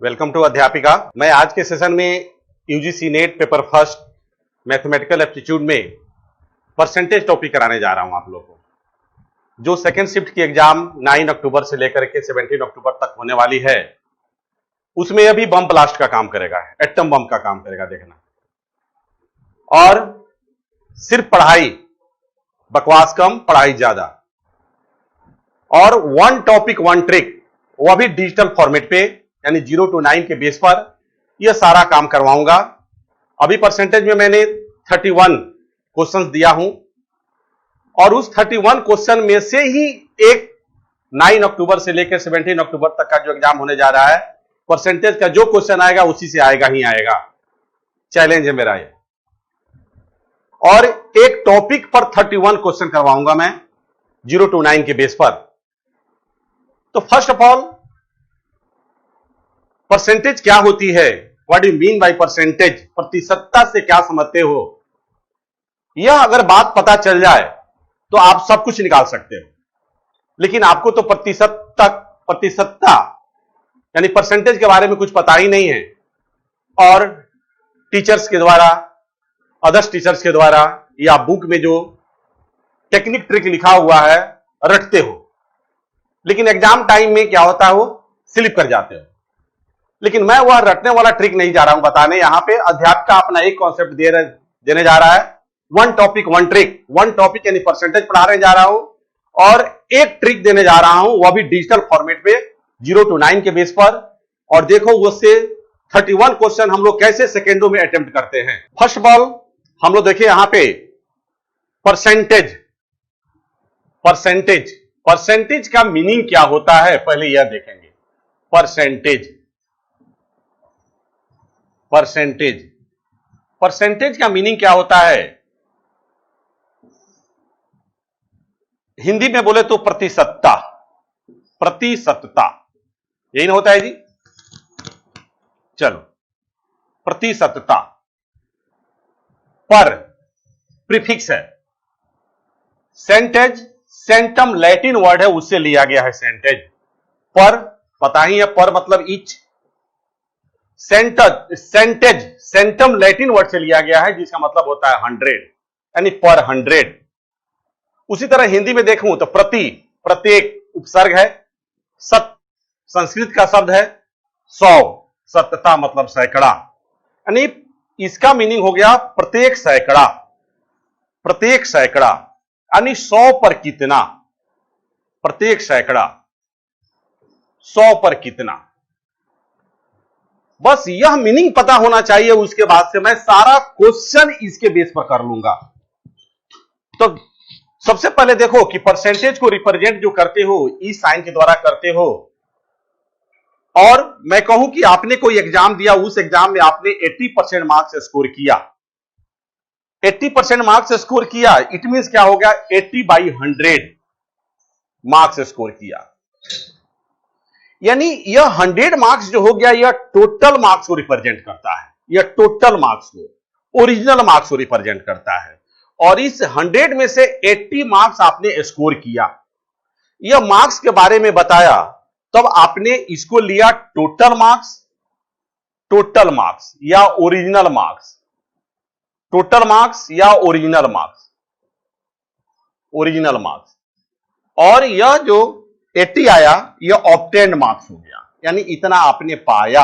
Welcome to अध्यापिका। मैं आज के सेशन में UGC net paper first mathematical aptitude में परसेंटेज टॉपिक कराने जा रहा हूं आप लोगों को। जो सेकेंड शिफ्ट की एग्जाम 9 अक्टूबर से लेकर के 17 अक्टूबर तक होने वाली है, उसमें यह भी बम ब्लास्ट का काम करेगा, एटम बम का काम करेगा देखना। और सिर्फ पढ़ाई, बकवास कम, पढ़ाई ज्यादा। और वन टॉपिक वन ट्रिक, वह भी डिजिटल फॉर्मेट पे, यानी 0 to 9 के बेस पर यह सारा काम करवाऊंगा। अभी परसेंटेज में मैंने 31 क्वेश्चंस दिया हूं और उस 31 क्वेश्चन में से ही एक 9 अक्टूबर से लेकर 17 अक्टूबर तक का जो एग्जाम होने जा रहा है, परसेंटेज का जो क्वेश्चन आएगा उसी से आएगा ही आएगा। चैलेंज है मेरा ये। और एक टॉपिक पर 31 क्वेश्चन करवाऊंगा मैं 0 to 9 के बेस पर। तो फर्स्ट ऑफ ऑल, परसेंटेज क्या होती है? What do you mean by percentage? प्रतिशतता से क्या समझते हो? यह अगर बात पता चल जाए तो आप सब कुछ निकाल सकते हो। लेकिन आपको तो प्रतिशतता यानी परसेंटेज के बारे में कुछ पता ही नहीं है, और टीचर्स के द्वारा, अदर्स टीचर्स के द्वारा या बुक में जो टेक्निक ट्रिक लिखा हुआ है रटते हो। लेकिन एग्जाम टाइम में क्या होता है, वो स्लिप कर जाते हो। लेकिन मैं वह रटने वाला ट्रिक नहीं जा रहा हूं बताने। यहां पे अध्यापक का अपना एक कॉन्सेप्ट देने जा रहा है, one topic one trick. One topic यानी परसेंटेज पढ़ाने जा रहा हूं, और एक ट्रिक देने जा रहा हूं, वह भी डिजिटल फॉर्मेट पे 0 to 9 के बेस पर। और देखो उससे 31 क्वेश्चन हम लोग कैसे सेकेंडों में अटेम्प्ट करते हैं। फर्स्ट ऑफ ऑल हम लोग देखिए यहां पे परसेंटेज परसेंटेज का मीनिंग क्या होता है, पहले यह देखेंगे। परसेंटेज का मीनिंग क्या होता है? हिंदी में बोले तो प्रतिशतता यही ना होता है जी। चलो, प्रतिशतता पर प्रीफिक्स है। सेंटम लैटिन वर्ड है, उससे लिया गया है सेंटेज। पर पता ही है, पर मतलब ईच। सेंटम लैटिन वर्ड से लिया गया है, जिसका मतलब होता है 100, यानी पर 100। उसी तरह हिंदी में देखूं तो प्रत्येक उपसर्ग है। संस्कृत का शब्द है 100, सतता मतलब सैकड़ा, यानी इसका मीनिंग हो गया प्रत्येक सैकड़ा, यानी 100 पर कितना, प्रत्येक सैकड़ा 100 पर कितना। बस यह मीनिंग पता होना चाहिए। उसके बाद से मैं सारा क्वेश्चन इसके बेस पर कर लूंगा। तो सबसे पहले देखो कि परसेंटेज को रिप्रेजेंट जो करते हो, इस साइन के द्वारा करते हो। और मैं कहूं कि आपने कोई एग्जाम दिया, उस एग्जाम में आपने 80% मार्क्स स्कोर किया। 80% मार्क्स स्कोर किया, इट मींस क्या हो गया? 80/100 मार्क्स स्कोर किया। यानी यह 100 मार्क्स जो हो गया, यह टोटल मार्क्स को रिप्रेजेंट करता है। यह टोटल मार्क्स को, ओरिजिनल मार्क्स को रिप्रेजेंट करता है। और इस 100 में से 80 मार्क्स आपने स्कोर किया। यह मार्क्स के बारे में बताया, तब आपने इसको लिया टोटल मार्क्स या ओरिजिनल मार्क्स। टोटल मार्क्स या ओरिजिनल मार्क्स। और यह जो 80 आया, यह ऑब्टेन्ड मार्क्स हो गया, यानी इतना आपने पाया,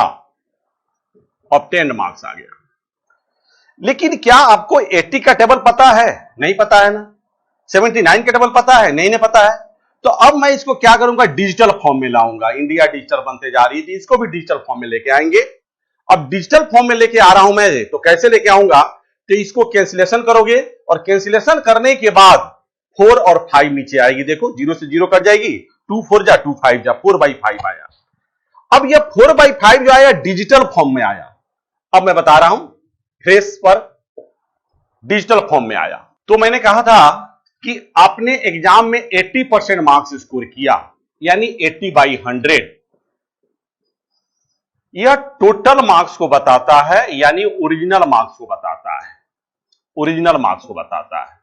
ऑब्टेन्ड मार्क्स आ गया। लेकिन क्या आपको 80 का टेबल पता है? नहीं पता है ना। 79 का टेबल पता है? नहीं पता है। तो अब मैं इसको क्या करूंगा? डिजिटल फॉर्म में लाऊंगा। इंडिया डिजिटल बनते जा रही थी, इसको भी डिजिटल फॉर्म में लेके आएंगे। अब डिजिटल फॉर्म में लेके आ रहा हूं मैं, तो कैसे लेके आऊंगा? तो इसको कैंसिलेशन करोगे, और कैंसिलेशन करने के बाद 4 और 5 नीचे आएगी। देखो 0 से 0 कट जाएगी, 2 4 जा 2 5 जा, 4/5 आया। अब यह 4/5 जो आया, डिजिटल फॉर्म में आया। अब मैं बता रहा हूं, फेस पर डिजिटल फॉर्म में आया। तो मैंने कहा था कि आपने एग्जाम में 80% मार्क्स स्कोर किया, यानी 80/100। यह टोटल मार्क्स को बताता है, यानी ओरिजिनल मार्क्स को बताता है।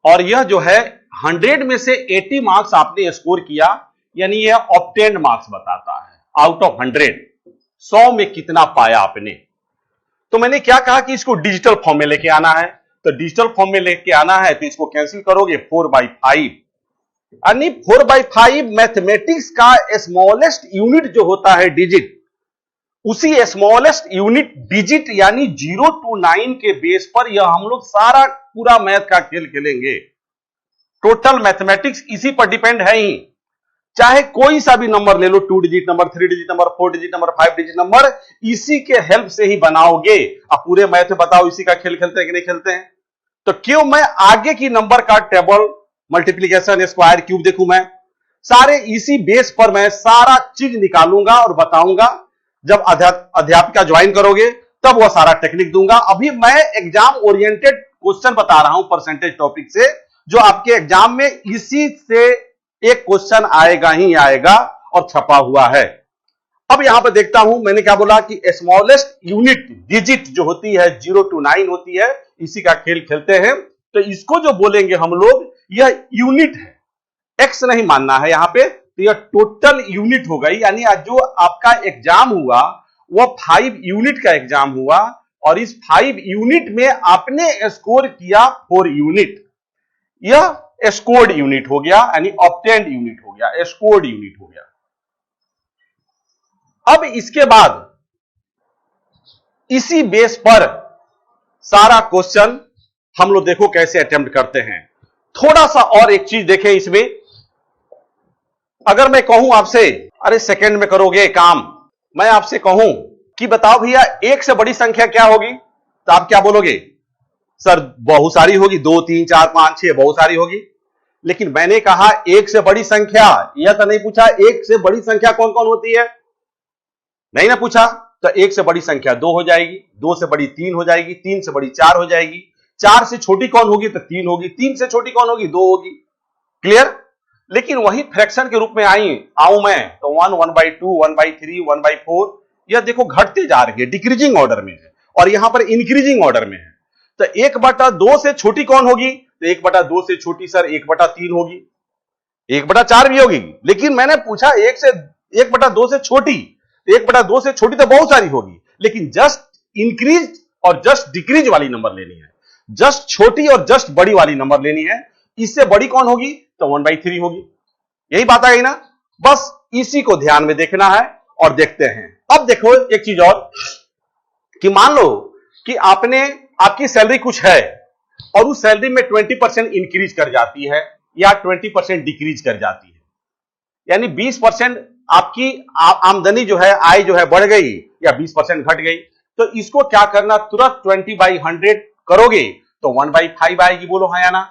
और यह जो है 100 में से 80 मार्क्स आपने स्कोर किया, यानी यह ऑब्टेन्ड मार्क्स बताता है। आउट ऑफ 100, 100 में कितना पाया आपने? तो मैंने क्या कहा कि इसको डिजिटल फॉर्म में लेके आना है। तो डिजिटल फॉर्म में लेके आना है तो इसको कैंसिल करोगे 4/5, यानी 4/5 मैथमेटिक्स का स्मॉलेस्ट यूनिट जो होता है डिजिट, उसी स्मॉलेस्ट यूनिट डिजिट यानी 0 to 9 के बेस पर यह हम लोग सारा पूरा मैथ का खेल खेलेंगे। टोटल मैथमेटिक्स इसी पर डिपेंड है ही। चाहे कोई सा भी नंबर ले लो, 2 digit number, 3 digit number, 4 digit number, 5 digit number, इसी के हेल्प से ही बनाओगे। अब पूरे मैथ में बताओ इसी का खेल खेलते हैं कि नहीं खेलते हैं? तो क्यों मैं आगे की नंबर का टेबल, मल्टीप्लीकेशन, स्क्वायर, क्यूब देखूं? मैं सारे इसी बेस पर मैं सारा चीज निकालूंगा और बताऊंगा। जब अध्यापिका ज्वाइन करोगे तब वह सारा टेक्निक दूंगा। अभी मैं एग्जाम ओरिएंटेड क्वेश्चन बता रहा हूं परसेंटेज टॉपिक से, जो आपके एग्जाम में इसी से एक क्वेश्चन आएगा ही आएगा और छपा हुआ है। अब यहां पर देखता हूं, मैंने क्या बोला कि स्मॉलेस्ट यूनिट डिजिट जो होती है 0 to 9 होती है, इसी का खेल खेलते हैं। तो इसको जो बोलेंगे हम लोग, यह यूनिट है, एक्स नहीं मानना है यहां पे। तो यह टोटल यूनिट हो गई, यानी आज जो आपका एग्जाम हुआ वह 5 यूनिट का एग्जाम हुआ, और इस 5 यूनिट में आपने स्कोर किया 4 यूनिट। यह स्कोर्ड यूनिट हो गया, यानी ऑब्टेन्ड यूनिट हो गया, स्कोर्ड यूनिट हो गया। अब इसके बाद इसी बेस पर सारा क्वेश्चन हम लोग देखो कैसे अटेम्प्ट करते हैं। थोड़ा सा और एक चीज देखें इसमें। अगर मैं कहूं आपसे, अरे सेकंड में करोगे काम, मैं आपसे कहूं कि बताओ भैया एक से बड़ी संख्या क्या होगी, तो आप क्या बोलोगे? सर बहुत सारी होगी, 2, 3, 4, 5, 6 बहुत सारी होगी। लेकिन मैंने कहा एक से बड़ी संख्या, यह तो नहीं पूछा एक से बड़ी संख्या कौन कौन होती है, नहीं ना पूछा। तो एक से बड़ी संख्या 2 हो जाएगी, 2 से बड़ी 3 हो जाएगी, 3 से बड़ी 4 हो जाएगी, 4 से छोटी कौन होगी? तो 3 होगी, 3 से छोटी कौन होगी? 2 होगी। क्लियर? लेकिन वही फ्रैक्शन के रूप में आऊं मैं, तो 1, 1/2, 1/3, 1/4, यह देखो घटते जा रही है, डिक्रीजिंग ऑर्डर में है, और यहां पर इंक्रीजिंग ऑर्डर में है। तो 1/2 से छोटी कौन होगी? तो 1/2 से छोटी सर 1/3 होगी, 1/4 भी होगी। लेकिन मैंने पूछा 1/2 से छोटी, 1/2 से छोटी तो बहुत सारी होगी, लेकिन जस्ट इंक्रीज और जस्ट डिक्रीज वाली नंबर लेनी है, जस्ट छोटी और जस्ट बड़ी वाली नंबर लेनी है। इससे बड़ी कौन होगी? तो 1/3 होगी। यही बात आई ना? बस इसी को ध्यान में देखना है और देखते हैं। अब देखो एक चीज और, कि मान लो कि आपकी सैलरी कुछ है और उस सैलरी में 20% इंक्रीज कर जाती है या 20% डिक्रीज कर जाती है, यानी 20% आपकी आमदनी जो है, आय जो है बढ़ गई या 20% घट गई। तो इसको क्या करना, तुरंत 20/100 करोगे तो 1/5 आएगी। बोलो हाँ या ना?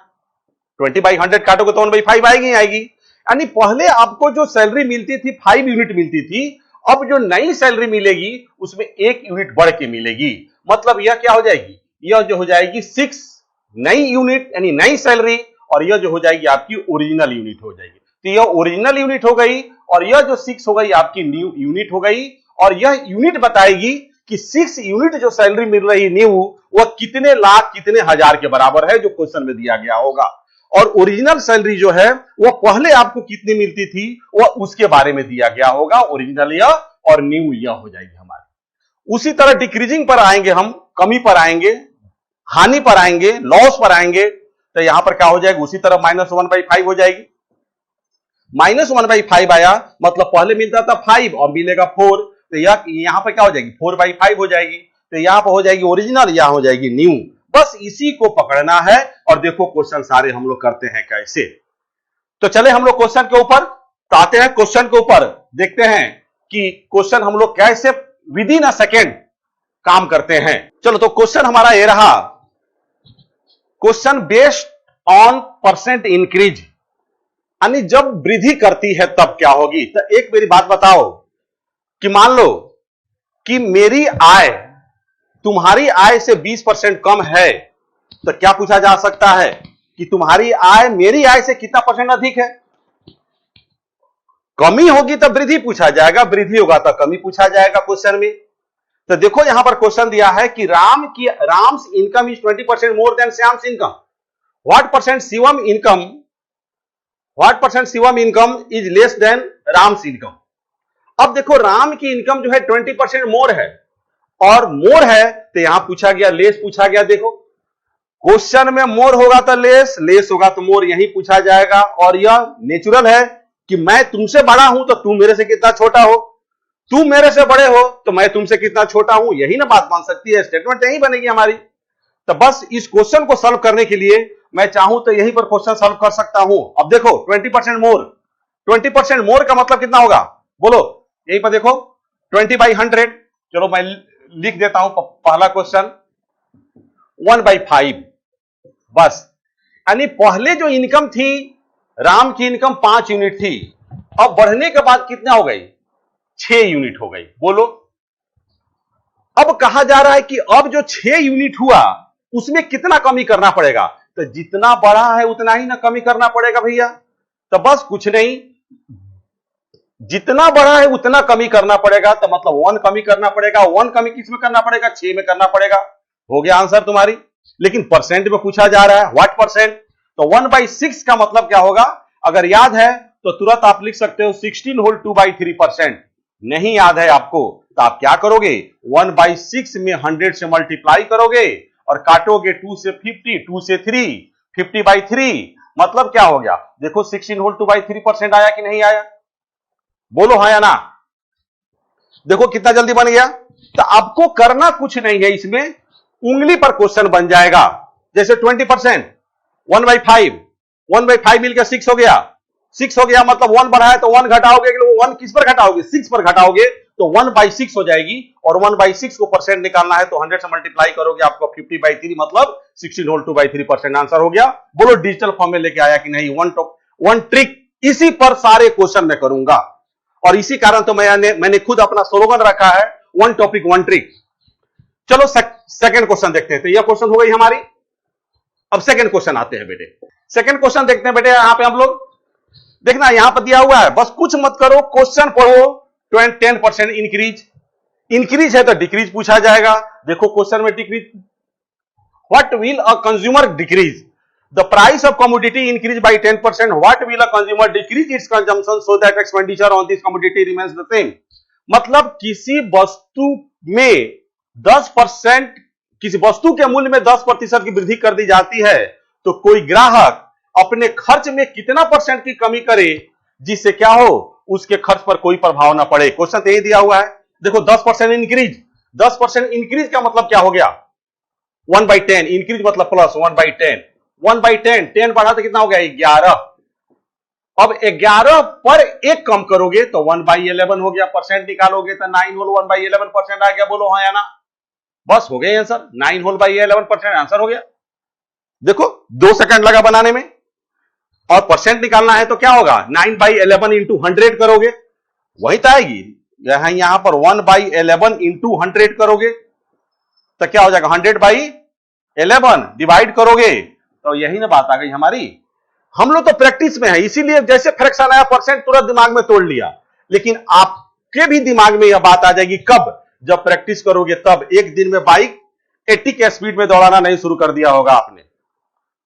20/100 काटोगे तो 1/5 आएगी आएगी। यानी पहले आपको जो सैलरी मिलती थी 5 यूनिट मिलती थी, अब जो नई सैलरी मिलेगी उसमें 1 यूनिट बढ़ के मिलेगी। मतलब यह क्या हो जाएगी? यह जो हो जाएगी 6 नई यूनिट, यानी नई सैलरी, और यह जो हो जाएगी आपकी ओरिजिनल यूनिट हो जाएगी। तो यह ओरिजिनल यूनिट हो गई, और यह जो 6 हो गई आपकी न्यू यूनिट हो गई। और यह यूनिट बताएगी कि 6 यूनिट जो सैलरी मिल रही न्यू, वह कितने लाख कितने हजार के बराबर है, जो क्वेश्चन में दिया गया होगा। और ओरिजिनल सैलरी जो है वह पहले आपको कितनी मिलती थी, वह उसके बारे में दिया गया होगा। ओरिजिनल यह और न्यू यह हो जाएगी हमारी। उसी तरह डिक्रीजिंग पर आएंगे हम, कमी पर आएंगे, हानि पर आएंगे, लॉस पर आएंगे, तो यहां पर क्या हो जाएगा? उसी तरह -1/5 हो जाएगी। -1/5 आया मतलब पहले मिलता था 5 और मिलेगा 4, तो यहां पर क्या हो जाएगी? 4/5 हो जाएगी। तो यहां पर हो जाएगी ओरिजिनल, यहां हो जाएगी न्यू। बस इसी को पकड़ना है। और देखो क्वेश्चन सारे हम लोग करते हैं कैसे। तो चले हम लोग क्वेश्चन के ऊपर, तो आते हैं क्वेश्चन के ऊपर, देखते हैं कि क्वेश्चन हम लोग कैसे विद इन अ सेकेंड काम करते हैं। चलो तो क्वेश्चन हमारा ये रहा, question based on percent increase, यानी जब वृद्धि करती है तब क्या होगी। तो एक मेरी बात बताओ कि मान लो कि मेरी आय तुम्हारी आय से 20% कम है, तो क्या पूछा जा सकता है कि तुम्हारी आय मेरी आय से कितना परसेंट अधिक है। कमी होगी तब वृद्धि पूछा जाएगा, वृद्धि होगा तो कमी पूछा जाएगा क्वेश्चन में। तो देखो यहां पर क्वेश्चन दिया है कि Ram's income is 20% more than Shyam's income. What percent Shivam income is less than Ram's income. अब देखो राम की इनकम जो है 20% मोर है, और मोर है तो यहां पूछा गया, लेस पूछा गया। देखो क्वेश्चन में मोर होगा तो लेस, लेस होगा तो मोर, यही पूछा जाएगा। और यह नेचुरल है कि मैं तुमसे बड़ा हूं तो तुम मेरे से कितना छोटा हो, तुम मेरे से बड़े हो तो मैं तुमसे कितना छोटा हूं, यही ना बात बन सकती है, स्टेटमेंट यही बनेगी हमारी। तो बस इस क्वेश्चन को सॉल्व करने के लिए मैं चाहूं तो यहीं पर क्वेश्चन सॉल्व कर सकता हूं। अब देखो 20% मोर, 20% मोर का मतलब कितना होगा बोलो, यहीं पर देखो 20/100। चलो मैं लिख देता हूं पहला क्वेश्चन 1/5। बस, यानी पहले जो इनकम थी राम की इनकम 5 यूनिट थी, अब बढ़ने के बाद कितना हो गई, 6 यूनिट हो गई। बोलो अब कहा जा रहा है कि अब जो 6 यूनिट हुआ उसमें कितना कमी करना पड़ेगा, तो जितना बड़ा है उतना ही ना कमी करना पड़ेगा भैया। तो बस कुछ नहीं, जितना बड़ा है उतना कमी करना पड़ेगा, तो मतलब 1 कमी करना पड़ेगा। 1 कमी किस में करना पड़ेगा, 6 में करना पड़ेगा। हो गया आंसर तुम्हारी। लेकिन परसेंट में पूछा जा रहा है, व्हाट परसेंट, तो 1/6 का मतलब क्या होगा, अगर याद है तो तुरंत आप लिख सकते हो 16 होल 2/3%। नहीं याद है आपको तो आप क्या करोगे, 1/6 में 100 से मल्टीप्लाई करोगे और काटोगे 2 से 50, 2 से 3, 50/3, मतलब क्या हो गया, देखो 16 होल 2/3% आया कि नहीं आया, बोलो हाँ या ना। देखो कितना जल्दी बन गया। तो आपको करना कुछ नहीं है, इसमें उंगली पर क्वेश्चन बन जाएगा। जैसे 20%, 1/5 मिलकर 6 हो गया, 6 हो गया मतलब 1 बढ़ा है तो 1 घटाओगे, 1 किस पर घटाओगे, 6 पर घटाओगे तो 1/6 हो जाएगी। और 1/6 को परसेंट निकालना है तो 100 से मल्टीप्लाई करोगे, आपको 50/3 मतलब 16 होल 2/3% आंसर हो गया। बोलो डिजिटल फॉर्म में लेके आया कि नहीं। वन ट्रिक, इसी पर सारे क्वेश्चन में करूंगा, और इसी कारण तो मैंने खुद अपना स्लोगन रखा है, वन टॉपिक वन ट्रिक। चलो सेकंड क्वेश्चन देखते हैं। तो यह क्वेश्चन हो गई हमारी। अब सेकंड क्वेश्चन आते हैं बेटे, सेकंड क्वेश्चन देखते हैं बेटे। यहां पे हम लोग देखना, यहां पर दिया हुआ है, बस कुछ मत करो, क्वेश्चन पढ़ो। 10% इंक्रीज, इंक्रीज है तो डिक्रीज पूछा जाएगा। देखो क्वेश्चन में decrease, what will a consumer decrease, the price of commodity increase by 10%, what will a consumer decrease its consumption so that expenditure on this commodity remains the same. मतलब किसी वस्तु में 10%, किसी वस्तु के मूल्य में 10% की वृद्धि कर दी जाती है तो कोई ग्राहक अपने खर्च में कितना परसेंट की कमी करे जिससे क्या हो, उसके खर्च पर कोई प्रभाव ना पड़े। क्वेश्चन तो यही दिया हुआ है। देखो 10% इंक्रीज, 10% इंक्रीज का मतलब क्या हो गया, 1/10, इंक्रीज मतलब प्लस 1/10, 1/10, 10 बढ़ा तो कितना हो गया 11। अब 11 पर 1 कम करोगे तो 1/11 हो गया, परसेंट निकालोगे तो 9 होल 1/11% आ गया। बोलो हाँ या ना, बस हो गया आंसर, 9 होल 11% आंसर हो गया। देखो 2 सेकंड लगा बनाने में, और परसेंट निकालना है तो क्या होगा, 9/11 इंटू 100 करोगे, वही तो आएगी। यहां पर 1/11 इंटू 100 करोगे तो क्या हो जाएगा, 100/11 डिवाइड करोगे तो यही ना बात आ गई हमारी। हम लोग तो प्रैक्टिस में है, इसीलिए जैसे फ्रैक्शन आया परसेंट तुरंत दिमाग में तोड़ लिया। लेकिन आपके भी दिमाग में यह बात आ जाएगी कब, जब प्रैक्टिस करोगे तब। एक दिन में बाइक 80 के स्पीड में दौड़ाना नहीं शुरू कर दिया होगा आपने,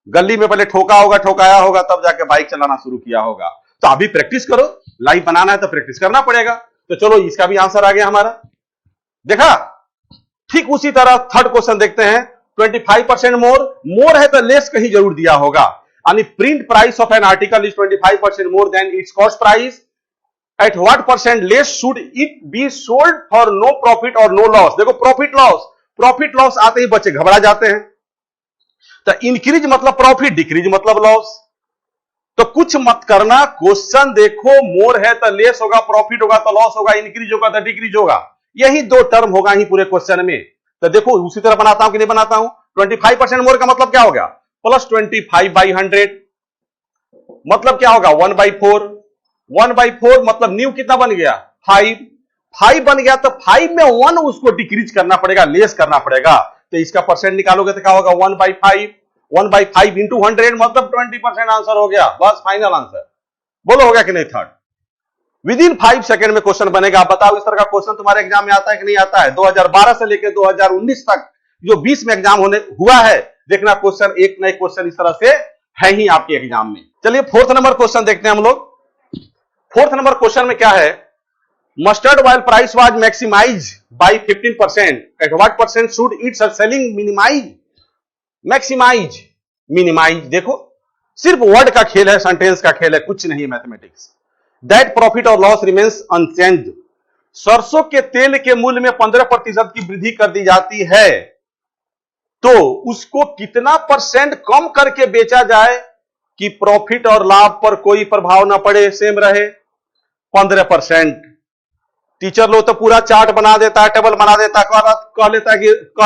गली में पहले ठोका होगा, ठोकाया होगा, तब जाके बाइक चलाना शुरू किया होगा। तो अभी प्रैक्टिस करो, लाइव बनाना है तो प्रैक्टिस करना पड़ेगा। तो चलो इसका भी आंसर आ गया हमारा, देखा। ठीक उसी तरह थर्ड क्वेश्चन देखते हैं। 25% मोर, मोर है तो लेस कहीं जरूर दिया होगा, यानी print price of an article is 25% more than its cost price, at what percent less should it be sold for no profit और नो लॉस। देखो प्रॉफिट लॉस आते ही बच्चे घबरा जाते हैं। तो इंक्रीज मतलब प्रॉफिट, डिक्रीज मतलब लॉस। तो कुछ मत करना, क्वेश्चन देखो, मोर है तो लेस होगा, प्रॉफिट होगा तो लॉस होगा, इंक्रीज होगा तो डिक्रीज होगा, यही 2 टर्म होगा ही पूरे क्वेश्चन में। तो देखो उसी तरह बनाता हूं कि नहीं बनाता हूं। 25% मोर का मतलब क्या हो गया, प्लस 25/100, मतलब क्या होगा 1/4, 1/4 मतलब न्यू कितना बन गया 5 बन गया। तो 5 में 1 उसको डिक्रीज करना पड़ेगा, लेस करना पड़ेगा। तो इसका परसेंट निकालोगे तो क्या होगा 1/5, 1/5 इंटू 100 मतलब 20% आंसर हो गया, बस फाइनल आंसर। बोलो हो गया कि नहीं थर्ड। विद इन 5 सेकंड में क्वेश्चन बनेगा। आप बताओ इस तरह का क्वेश्चन तुम्हारे एग्जाम में आता है कि नहीं आता है। 2012 से लेकर 2019 तक जो 20 में एग्जाम होने हुआ है, देखना क्वेश्चन एक नए क्वेश्चन इस तरह से है ही आपके एग्जाम में। चलिए 4th नंबर क्वेश्चन देखते हैं हम लोग। 4th नंबर क्वेश्चन में क्या है, Mustard oil price was maximized by 15%. At what percent should its selling minimize? Maximize, minimize. देखो सिर्फ वर्ड का खेल है, सेंटेंस का खेल है, कुछ नहीं mathematics. That profit or loss remains unchanged. सरसों के तेल के मूल्य में 15% की वृद्धि कर दी जाती है, तो उसको कितना परसेंट कम करके बेचा जाए कि प्रॉफिट और लाभ पर कोई प्रभाव ना पड़े, सेम रहे? 15%. टीचर लोग तो पूरा चार्ट बना देता है, टेबल बना देता है, कह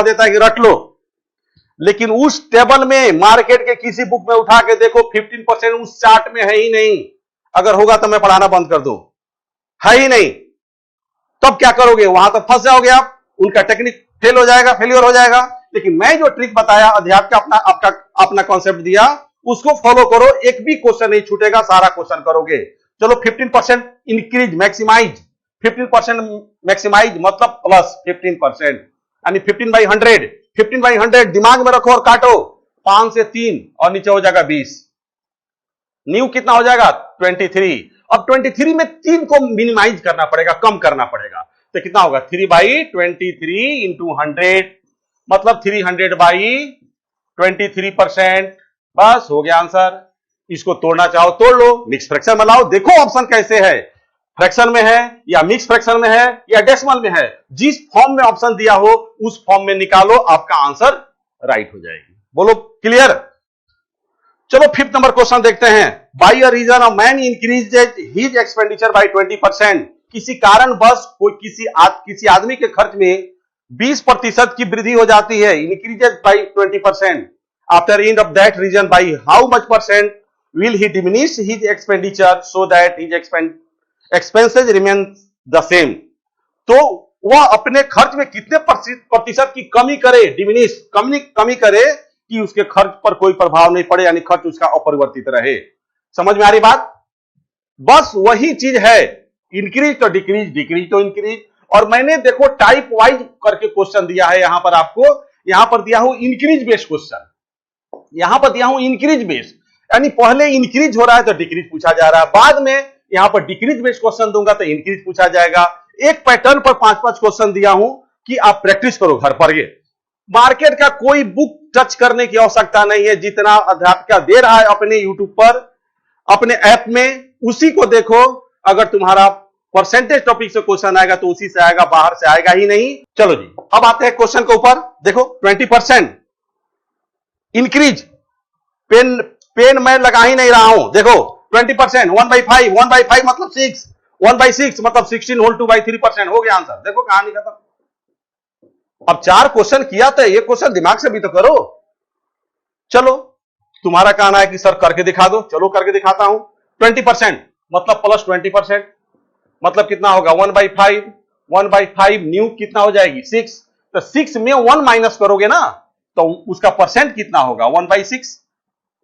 देता है कि रट लो. लेकिन उस टेबल में मार्केट के किसी बुक में उठा के देखो 15% उस चार्ट में है ही नहीं. अगर होगा तो मैं पढ़ाना बंद कर दूं. है ही नहीं, तब क्या करोगे? वहां तो फंस जाओगे आप. उनका टेक्निक फेल हो जाएगा, फेलियर हो जाएगा. लेकिन मैं जो ट्रिक बताया, अध्यात्म का अपना कॉन्सेप्ट दिया, उसको फॉलो करो, एक भी क्वेश्चन नहीं छूटेगा, सारा क्वेश्चन करोगे. चलो 15% इंक्रीज, मैक्सिमाइज. 15% मैक्सिमाइज मतलब प्लस 15%, यानी 15/100. 15/100 दिमाग में रखो और काटो. 5 से 3 और नीचे हो जाएगा 20. न्यू कितना हो जाएगा? 23. अब 23 में 3 को मिनिमाइज करना पड़ेगा, कम करना पड़ेगा. तो कितना होगा? 3/23 इंटू 100, मतलब 300/23%. बस हो गया आंसर. इसको तोड़ना चाहो तोड़ लो, मिक्स फ्रैक्शन में लाओ, देखो ऑप्शन कैसे है. फ्रैक्शन में है या मिक्स फ्रैक्शन में है या डेसिमल में है, जिस फॉर्म में ऑप्शन दिया हो उस फॉर्म में निकालो, आपका आंसर राइट हो जाएगी. बोलो क्लियर? चलो 5th नंबर क्वेश्चन देखते हैं. By a reason a man increase his expenditure by 20%. किसी कारणवश कोई किसी आदमी के खर्च में 20% की वृद्धि हो जाती है, increases by 20%. After end of that reason by how much percent will he diminish his expenditure so that his expenses remain the same. तो वह अपने खर्च में कितने प्रतिशत की कमी करे, डिमिनिश कमी करे कि उसके खर्च पर कोई प्रभाव नहीं पड़े, यानी खर्च उसका अपरिवर्तित रहे. समझ में आ रही बात? बस वही चीज है. इंक्रीज तो डिक्रीज, डिक्रीज तो इंक्रीज. और मैंने देखो टाइप वाइज करके क्वेश्चन दिया है यहां पर आपको. यहां पर दिया हूं इंक्रीज बेस्ड क्वेश्चन, यहां पर दिया हूं इंक्रीज बेस्ड, यानी पहले इंक्रीज हो रहा है तो डिक्रीज पूछा जा रहा है, बाद में यहां पर डिक्रीज बेस्ड क्वेश्चन दूंगा तो इंक्रीज पूछा जाएगा. एक पैटर्न पर 5-5 क्वेश्चन दिया हूं कि आप प्रैक्टिस करो घर पर. ये मार्केट का कोई बुक टच करने की आवश्यकता नहीं है. जितना अध्यापक दे रहा है अपने यूट्यूब पर, अपने ऐप में, उसी को देखो. अगर तुम्हारा परसेंटेज टॉपिक से क्वेश्चन आएगा तो उसी से आएगा, बाहर से आएगा ही नहीं. चलो जी, अब आते हैं क्वेश्चन के ऊपर. देखो 20% इंक्रीज, पेन मैं लगा ही नहीं रहा हूं. देखो 20%, 1/5, 1/5 मतलब 6, 1/6 मतलब 16 होल 2/3%. हो गया आंसर. देखो कहानी खत्म. अब 4 क्वेश्चन किया था, ये क्वेश्चन दिमाग से भी तो करो. चलो तुम्हारा कहना है कि सर करके दिखा दो, चलो करके दिखाता हूं. 20% मतलब प्लस 20%, मतलब कितना होगा? 1/5. 1/5 न्यू कितना हो जाएगी? 6. तो 6 में 1 माइनस करोगे ना, तो उसका परसेंट कितना होगा? 1/6.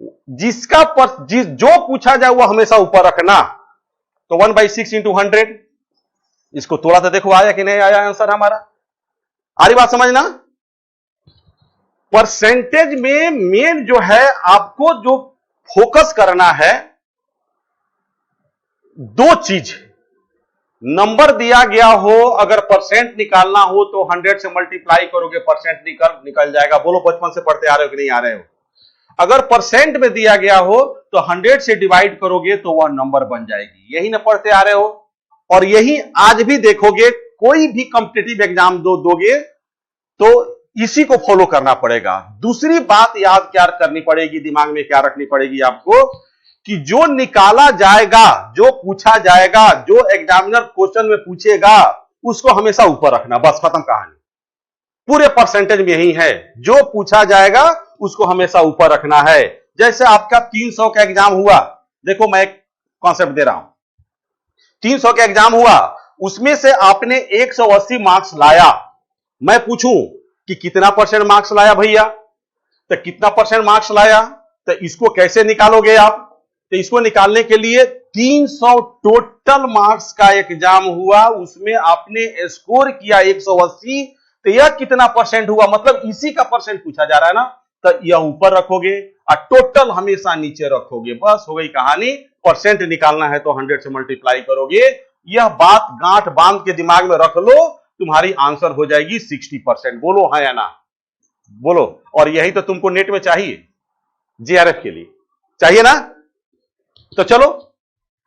जो पूछा जाए वो हमेशा ऊपर रखना. तो 1/6 इंटू 100. इसको थोड़ा सा देखो आया कि नहीं आया आंसर हमारा. आ रही बात समझना? परसेंटेज में मेन जो है, आपको जो फोकस करना है, 2 चीज. नंबर दिया गया हो, अगर परसेंट निकालना हो तो 100 से मल्टीप्लाई करोगे, परसेंट निकल जाएगा. बोलो बचपन से पढ़ते आ रहे हो कि नहीं आ रहे हो? अगर परसेंट में दिया गया हो तो 100 से डिवाइड करोगे तो वह नंबर बन जाएगी. यही ना पढ़ते आ रहे हो, और यही आज भी देखोगे. कोई भी कॉम्पिटिटिव एग्जाम दोगे तो इसी को फॉलो करना पड़ेगा. दूसरी बात याद क्या करनी पड़ेगी, दिमाग में क्या रखनी पड़ेगी आपको, कि जो निकाला जाएगा, जो पूछा जाएगा, जो एग्जामिनर क्वेश्चन में पूछेगा, उसको हमेशा ऊपर रखना. बस खत्म कहानी. पूरे परसेंटेज में यही है, जो पूछा जाएगा उसको हमेशा ऊपर रखना है. जैसे आपका 300 का एग्जाम हुआ, देखो मैं एक कॉन्सेप्ट दे रहा हूं. 300 का एग्जाम हुआ, उसमें से आपने 180 मार्क्स लाया. मैं पूछूं कि कितना परसेंट मार्क्स लाया भैया, तो कितना परसेंट मार्क्स लाया, तो इसको कैसे निकालोगे आप? तो इसको निकालने के लिए 300 टोटल मार्क्स का एग्जाम हुआ, उसमें आपने स्कोर किया 180, तो यह कितना परसेंट हुआ, मतलब इसी का परसेंट पूछा जा रहा है ना, तो यह ऊपर रखोगे और टोटल हमेशा नीचे रखोगे. बस हो गई कहानी. परसेंट निकालना है तो 100 से मल्टीप्लाई करोगे यह बात गांठ बांध के दिमाग में रख लो, तुम्हारी आंसर हो जाएगी 60%। बोलो हाँ या ना, बोलो। और यही तो तुमको नेट में चाहिए, जेआरएफ के लिए चाहिए ना। तो चलो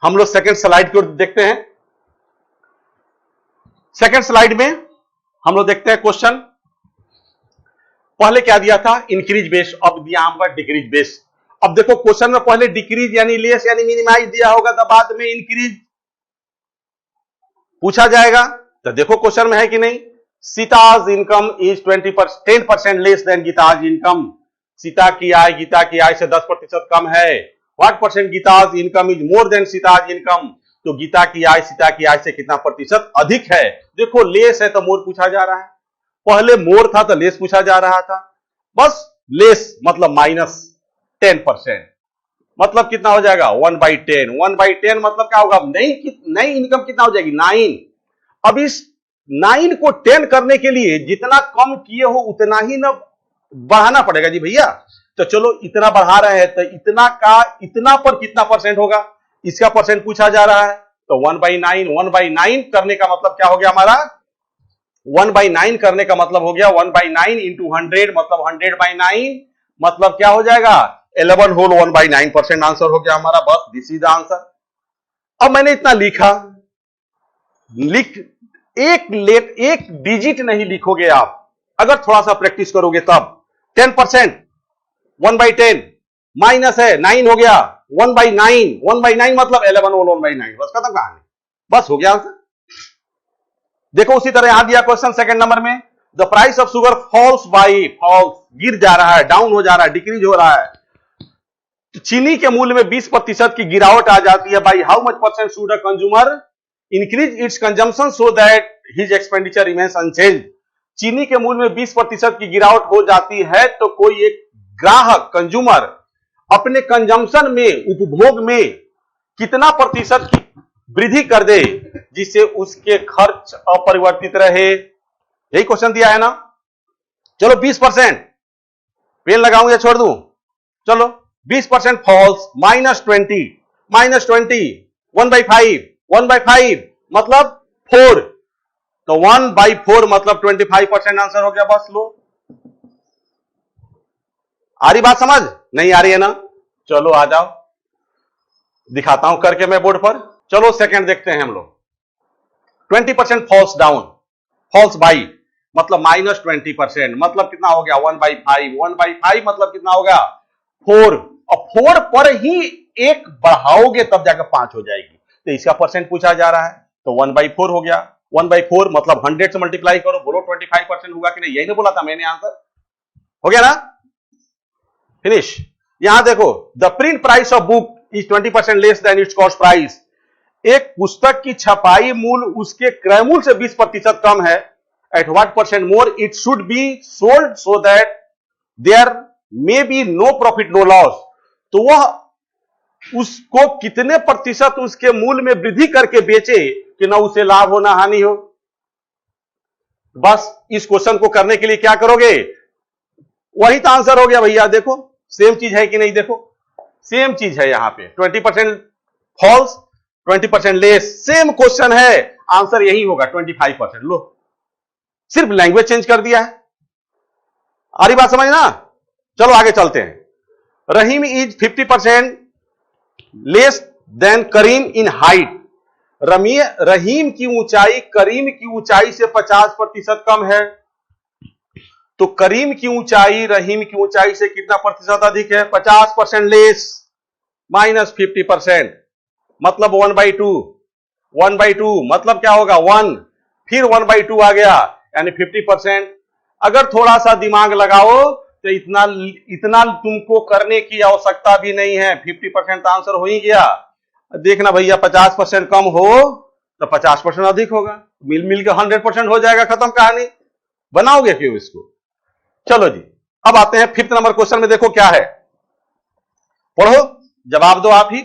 हम लोग सेकंड स्लाइड को देखते हैं। सेकंड स्लाइड में हम लोग देखते हैं क्वेश्चन। पहले क्या दिया था, इंक्रीज बेस, अब दिया होगा डिक्रीज बेस। अब देखो क्वेश्चन में पहले डिक्रीज यानी लेस यानी मिनिमाइज दिया होगा, तो बाद में इंक्रीज पूछा जाएगा। तो देखो क्वेश्चन में है कि नहीं, Sita's income is 10% less than Gita's income. Sita की आय गीता की आय से 10% कम है। What percent Gita's income is more than Sita's income. तो गीता की आय सीता की आय से कितना प्रतिशत अधिक है। देखो लेस है तो मोर पूछा जा रहा है, पहले मोर था तो लेस पूछा जा रहा था। बस लेस मतलब -10%, मतलब कितना हो जाएगा 1/10। 1/10 मतलब क्या होगा, नई इनकम कितना हो जाएगी 9। अब इस 9 को 10 करने के लिए जितना कम किए हो उतना ही ना बढ़ाना पड़ेगा जी भैया। तो चलो इतना बढ़ा रहे हैं, तो इतना का इतना पर कितना परसेंट होगा, इसका परसेंट पूछा जा रहा है। तो 1/9, 1/9 करने का मतलब क्या हो गया हमारा, 1/9 करने का मतलब हो गया 1/9 इंटू 100, मतलब 100/9, मतलब क्या हो जाएगा 11 होल 1/9% आंसर हो गया हमारा। बस दिस इज द आंसर। अब मैंने इतना लिखा, एक डिजिट नहीं लिखोगे आप, अगर थोड़ा सा प्रैक्टिस करोगे तब। 10% 1/10 माइनस है 9 हो गया 1/9, 1/9 मतलब 11 होल 1/9, बस खत्म कहानी, बस हो गया आंसर। देखो उसी तरह यहां दिया क्वेश्चन सेकंड नंबर में, the price of sugar falls by, falls गिर जा रहा है, डाउन हो जा रहा है, डिक्रीज हो रहा है। तो चीनी के मूल्य में 20% की गिरावट आ जाती है। By how much percent should a consumer increase its consumption so that his expenditure remains unchanged. चीनी के मूल्य में 20% की गिरावट हो जाती है तो कोई एक ग्राहक कंज्यूमर अपने कंजम्पशन में, उपभोग में कितना प्रतिशत की वृद्धि कर दे जिससे उसके खर्च अपरिवर्तित रहे। यही क्वेश्चन दिया है ना। चलो 20%, पेन लगाऊं या छोड़ दूं, चलो 20% फॉल्स, -20, -20 1/5, 1/5 मतलब 4, तो 1/4 मतलब 25% आंसर हो गया। बस लो, आ रही बात समझ, नहीं आ रही है ना, चलो आ जाओ दिखाता हूं करके मैं बोर्ड पर। चलो सेकंड देखते हैं हम लोग। 20% फॉल्स डाउन, फॉल्स बाई मतलब -20%, मतलब कितना हो गया 1/5, 1/5 मतलब कितना होगा 4, और 4 पर ही एक बढ़ाओगे तब जाकर 5 हो जाएगी, तो इसका परसेंट पूछा जा रहा है। तो 1/4 हो गया, 1/4 मतलब 100 से मल्टीप्लाई करो, बोलो 25% होगा कि नहीं, यही नहीं बोला था मैंने, आंसर हो गया ना, फिनिश। यहां देखो, the print price of book is 20% less than its cost price. एक पुस्तक की छपाई मूल्य उसके क्रय मूल्य से 20% कम है। At what percent more it should be sold so that there may be no profit no loss. तो वह उसको कितने प्रतिशत उसके मूल्य में वृद्धि करके बेचे कि ना उसे लाभ हो ना हानि हो। बस इस क्वेश्चन को करने के लिए क्या करोगे, वही तो आंसर हो गया भैया। देखो सेम चीज है कि नहीं, देखो सेम चीज है यहां पे, 20% फॉल्स 20% लेस, सेम क्वेश्चन है, आंसर यही होगा 25%। लो सिर्फ लैंग्वेज चेंज कर दिया है। आ रही बात समझ ना। चलो आगे चलते हैं। Rahim is 50% less than Karim in height. Rahim की ऊंचाई करीम की ऊंचाई से 50% कम है। तो करीम की ऊंचाई रहीम की ऊंचाई से कितना प्रतिशत अधिक है, 50% लेस, -50% मतलब 1/2, 1/2 मतलब क्या होगा 1, फिर 1/2 आ गया यानी 50%। अगर थोड़ा सा दिमाग लगाओ तो इतना तुमको करने की आवश्यकता भी नहीं है, 50% आंसर हो ही गया। देखना भैया 50% कम हो तो 50% अधिक होगा, मिल के 100% हो जाएगा, खत्म कहानी। बनाओगे क्यों इसको। चलो जी अब आते हैं 5th नंबर क्वेश्चन में। देखो क्या है, पढ़ो जवाब दो आप ही।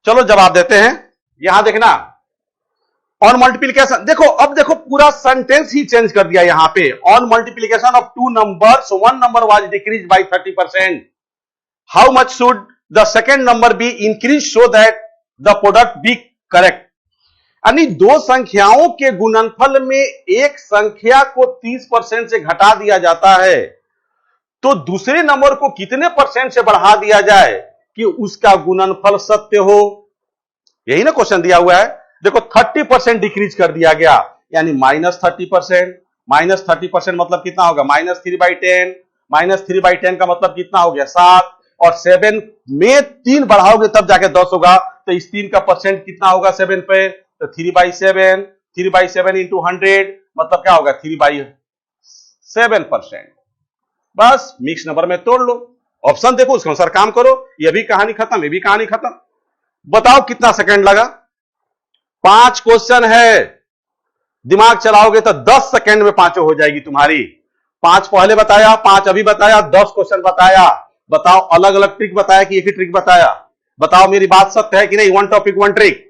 चलो जवाब देते हैं। यहां देखना ऑन मल्टीप्लीकेशन, देखो अब देखो पूरा सेंटेंस ही चेंज कर दिया यहां पे। On multiplication of 2 numbers 1 number was decrease by 30%। How much should the second number be increase so that the product be correct. यानी दो संख्याओं के गुणनफल में एक संख्या को 30% से घटा दिया जाता है तो दूसरे नंबर को कितने परसेंट से बढ़ा दिया जाए कि उसका गुणनफल सत्य हो। यही ना क्वेश्चन दिया हुआ है। देखो 30% डिक्रीज कर दिया गया यानी -30%। -30% मतलब कितना होगा -3/10। -3/10 का मतलब कितना हो गया 7 और 7 में 3 बढ़ाओगे तब जाके 10 होगा तो इस 3 का परसेंट कितना होगा 7 पे तो 3/7। 3/7 इंटू 100 मतलब क्या होगा 3/7%। बस मिक्स नंबर में तोड़ लो, ऑप्शन देखो उसके अनुसार काम करो। ये भी कहानी खत्म, ये भी कहानी खत्म। बताओ कितना सेकंड लगा। 5 क्वेश्चन है, दिमाग चलाओगे तो 10 सेकंड में पांचों हो जाएगी तुम्हारी। 5 पहले बताया, 5 अभी बताया, 10 क्वेश्चन बताया। बताओ अलग अलग ट्रिक बताया कि एक ही ट्रिक बताया। बताओ मेरी बात सत्य है कि नहीं। One topic one trick.